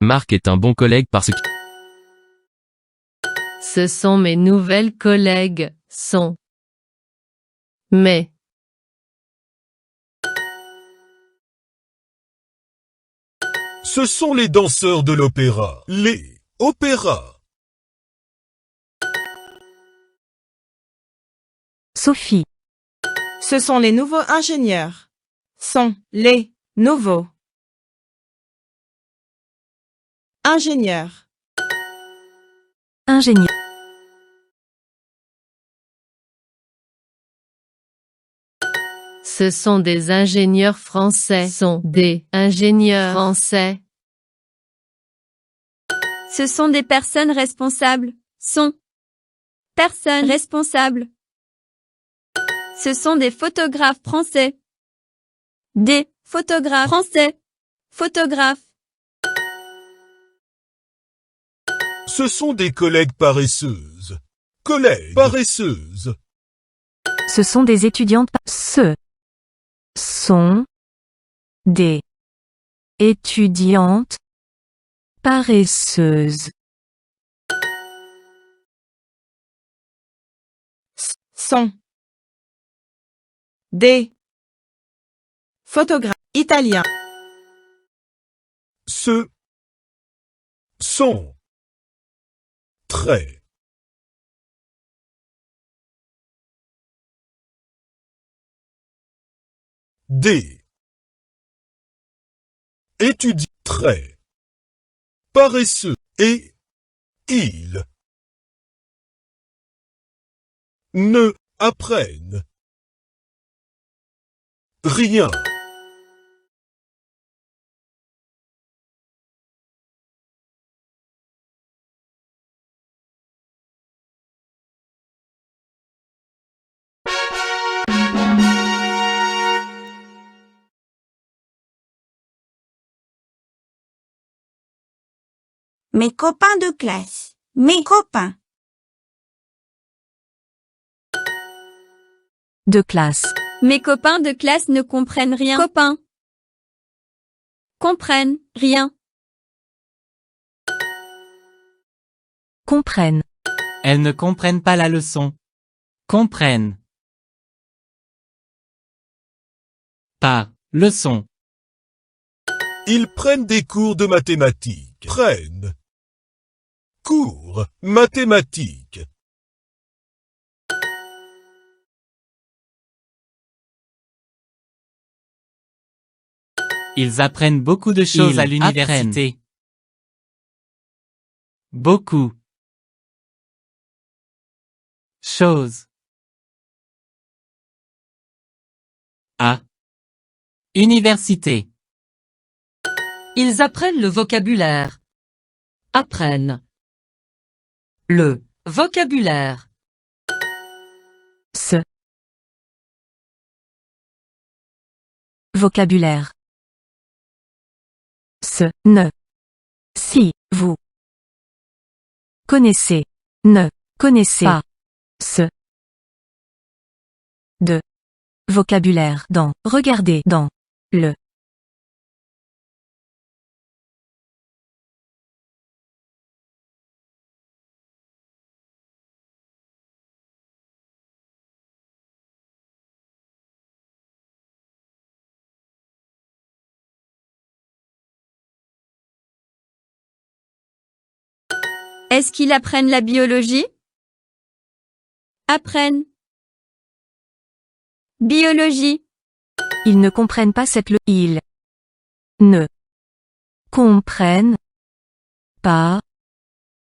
Marc est un bon collègue parce que Ce sont mes nouvelles collègues, sont mes Ce sont les danseurs de l'opéra. Les opéras. Sophie. Ce sont les nouveaux ingénieurs. Sont les nouveaux ingénieurs. Ingénieur. Ce sont des ingénieurs français, sont des ingénieurs français. Ce sont des personnes responsables, sont personnes responsables. Ce sont des photographes français, des photographes français, photographes. Ce sont des collègues paresseuses. Collègues paresseuses. Ce sont des étudiantes. Ce sont des étudiantes paresseuses. Sont des photographes italiens. Ce sont très des étudiants très paresseux et ils ne apprennent rien. Mes copains de classe. Mes copains. De classe. Mes copains de classe ne comprennent rien. Copains. Comprennent rien. Comprennent. Elles ne comprennent pas la leçon. Comprennent. Pas leçon. Ils prennent des cours de mathématiques. Prennent cours mathématiques. Ils apprennent beaucoup de choses Ils à l'université. Beaucoup. Choses. À. Université. Ils apprennent le vocabulaire. Apprennent. Le vocabulaire. Ce vocabulaire. Ce ne. Si vous connaissez, ne connaissez pas ce de vocabulaire dans, regardez dans le Est-ce qu'ils apprennent la biologie? Apprennent. Biologie. Ils ne comprennent pas cette leçon. Ils ne comprennent pas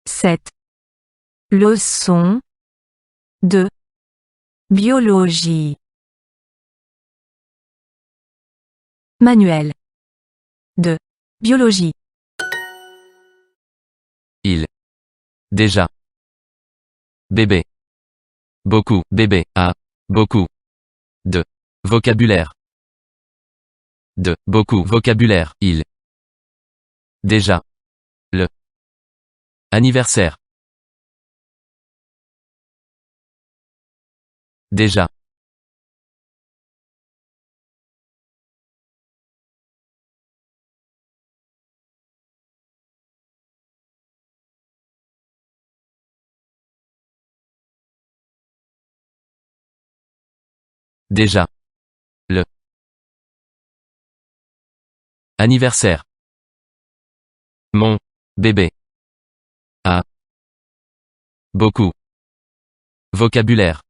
cette leçon de biologie. Manuel de biologie. il. Déjà. Bébé. Beaucoup. Bébé. A. Beaucoup. De. Vocabulaire. De. Beaucoup. Vocabulaire. Il. Déjà. Le. Anniversaire. Déjà. Déjà. Le. Anniversaire. Mon. Bébé. A. Beaucoup. Vocabulaire.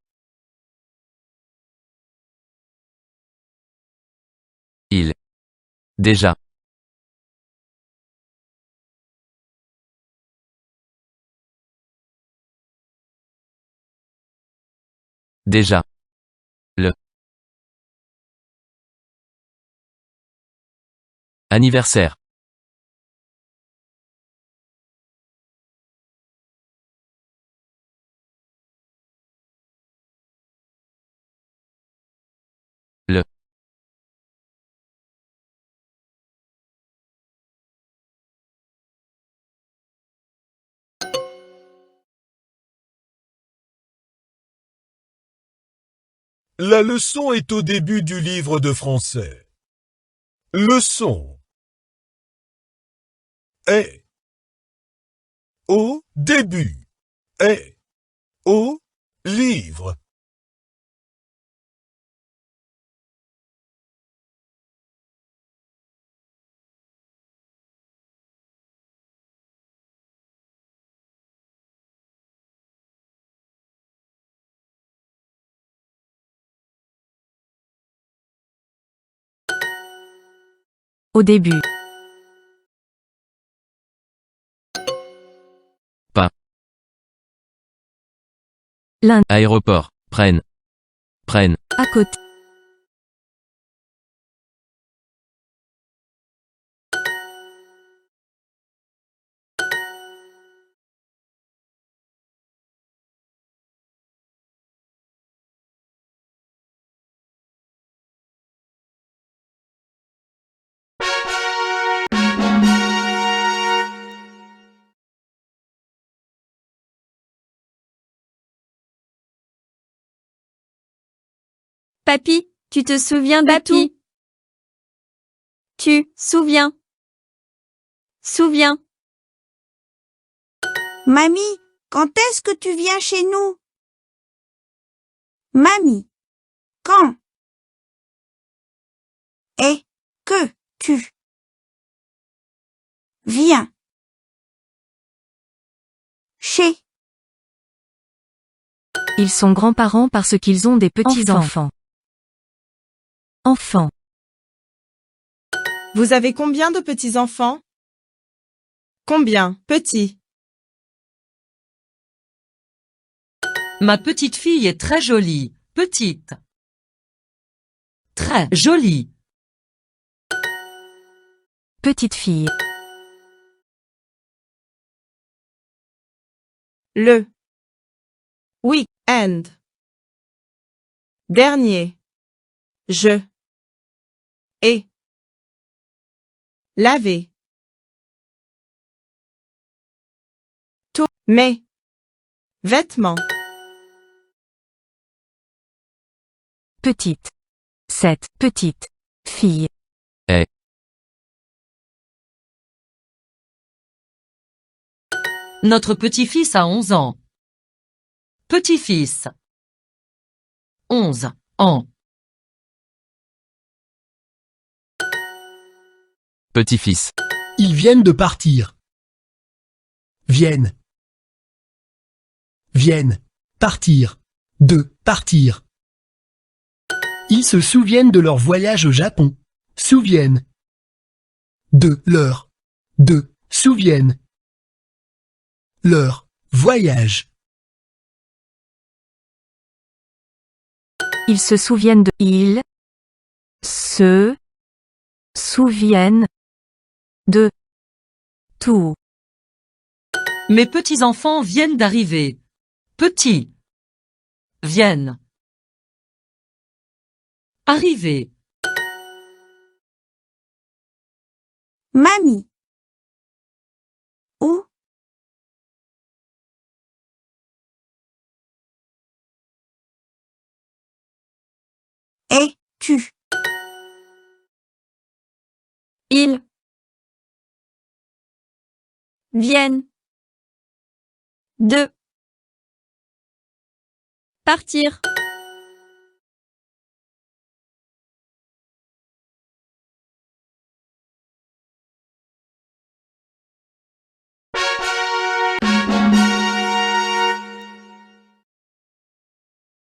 Il. Déjà. Déjà. Le. Anniversaire. Le. La leçon est au début du livre de français. Leçon est au début est au livre. Au début. Pas. L'un. Aéroport. Prenne. Prenne. À côté. Papy, tu te souviens de tout? Tu, souviens. Souviens. Mamie, quand est-ce que tu viens chez nous? Mamie, quand est que tu viens chez Ils sont grands-parents parce qu'ils ont des petits-enfants. Enfants. Vous avez combien de petits-enfants? Combien, petit? Ma petite fille est très jolie. Petite. Très jolie. Petite fille. Le week-end dernier, je ai lavé tous mes vêtements. Petite. Cette petite fille. Notre petit-fils a 11 ans. Petit-fils. 11 ans. Petit-fils. Ils viennent de partir. Viennent. Viennent. Partir. De partir. Ils se souviennent de leur voyage au Japon. Souviennent. De leur. De. Souviennent. Leur. Voyage. Ils se souviennent de. Ils se souviennent de tout. Mes petits-enfants viennent d'arriver. Petits. Viennent. Arriver. Mamie. Où es-tu? Ils viennent de partir.